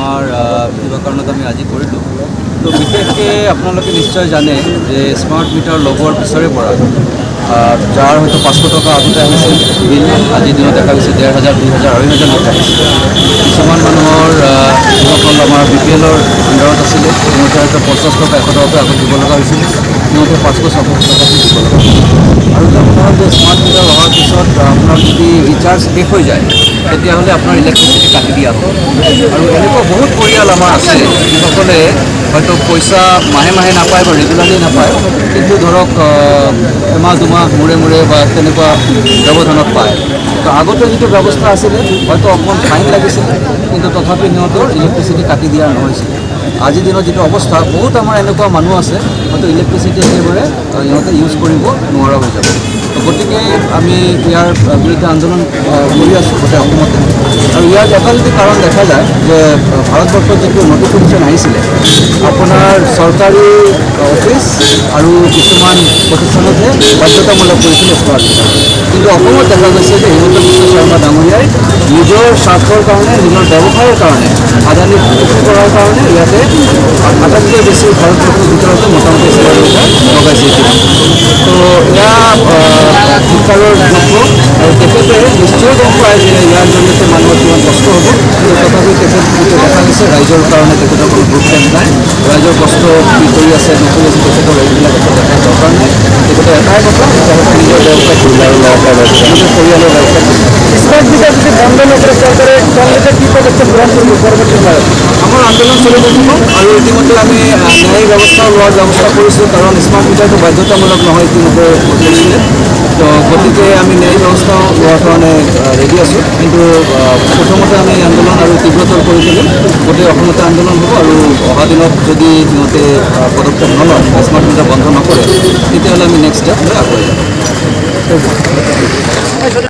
আমাৰ কিবা কাৰণত আমি আজি কৰিলোঁ। তো বিশেষকৈ আপোনালোকে নিশ্চয় জানে যে স্মাৰ্ট মিটাৰ লগোৱাৰ পিছৰে পৰা যাৰ হয়তো 500 টকা আগতে আহিছিল বিল, আজিৰ দিনত দেখা গৈছে 1500, 2000, 2500 আহিছে। কিছুমান মানুহৰ যিসকল আমাৰ BPL-ৰ আণ্ডাৰত আছিলে সিহঁতে হয়তো 50 টকা 100 টকা আগত দিব লগা হৈছিলে, সিহঁতে 500, 600 টকা দিব লগা হৈছিলে। আৰু এটা কথা হ'ল যে স্মাৰ্ট মিটাৰ অহাৰ পিছত আপোনাৰ যদি ৰিচাৰ্জ শেষ হৈ যায় তেতিয়াহ'লে আপোনাৰ ইলেক্ট্ৰিচিটি কাটি দিয়া হ'ব। আৰু এনেকুৱা বহুত পৰিয়াল আমাৰ আছে যিসকলে হয়তো পইচা মাহে মাহে নাপায় বা ৰেগুলাৰলি নাপায়, কিন্তু ধৰক এমাহ দুমাহ মূৰে মূৰে বা তেনেকুৱা ব্যৱধানত পায়। তো আগতে যিটো ব্যৱস্থা আছিলে হয়তো অকণমান ফাইন লাগিছিলে, কিন্তু তথাপি সিহঁতৰ ইলেক্ট্ৰিচিটি কাটি দিয়া নহৈছিলে। আজিৰ দিনত যিটো অৱস্থা, বহুত আমাৰ এনেকুৱা মানুহ আছে হয়তো ইলেক্ট্ৰিচিটি একেবাৰে সিহঁতে ইউজ কৰিব নোৱাৰা হৈ যাব। গতিকে আমি ইয়াৰ বিৰুদ্ধে আন্দোলন কৰি আছোঁ গোটেই অসমতে। আৰু ইয়াৰ এটা যদি কাৰণ দেখা যায় যে ভাৰতবৰ্ষত যিটো নটিফিকেশ্যন আহিছিলে আপোনাৰ চৰকাৰী অফিচ আৰু কিছুমান প্ৰতিষ্ঠানতহে বাধ্যতামূলক কৰিছিলে স্মাৰ্ট মিটাৰ, কিন্তু অসমত দেখা গৈছে যে হিমন্ত বিশ্ব শৰ্মা ডাঙৰীয়াই নিজৰ স্বাৰ্থৰ কাৰণে, নিজৰ ব্যৱসায়ৰ কাৰণে, আদানীক খুচি কৰাৰ কাৰণে ইয়াতে আটাইতকৈ বেছি ভাৰতবৰ্ষৰ ভিতৰতে মোটামুটি স্মাৰ্ট মিটাৰ লগাইছে এতিয়া। তো এয়া ধিক্কাৰৰ যোগ্য, আৰু তেখেতে নিশ্চয় গম পায় যে ইয়াৰ জৰিয়তে মানুহৰ কিমান কষ্ট হ'ব, কিন্তু তথাপি তেখেত দেখা গৈছে ৰাইজৰ কাৰণে তেখেতৰ কোনো গ্ৰুপ টেণ্ট নাই। ৰাইজৰ কষ্ট কি কৰি আছে নকৰি আছে তেখেতৰ এইবিলাক একো দেখাৰ দৰকাৰ নাই। তেখেতৰ এটাই কথা যে নিজৰ ব্যৱসায় নিজৰ পৰিয়ালৰ ব্যৱসায়। স্মাৰ্ট মিটাৰ যদি বন্ধ নকৰে সৰকাৰে তাহলে কি পদক্ষেপ গ্ৰহণ কৰবে পৰবৰ্তী সময়ে? আমাৰ আন্দোলন চলি থাকিব, আৰু ইতিমধ্যে আমি ন্যায়িক ব্যৱস্থা লোৱাৰ ব্যৱস্থা কৰিছোঁ, কাৰণ স্মাৰ্ট মিটাৰটো বাধ্যতামূলক নহয় ইতিমধ্যে কৈছিলে। তো গতিকে আমি ন্যায়িক ব্যৱস্থা লোৱাৰ কাৰণে ৰেডি আছোঁ, কিন্তু প্ৰথমতে আমি আন্দোলন আৰু তীব্ৰতৰ কৰি তুলিম। গোটেই অসমতে আন্দোলন হ'ব, আৰু অহা দিনত যদি সিহঁতে পদক্ষেপ নলয়, স্মাৰ্ট মিটাৰ বন্ধ নকৰে, তেতিয়াহ'লে আমি নেক্সট ষ্টেপ লৈ আগুৱাই যাম।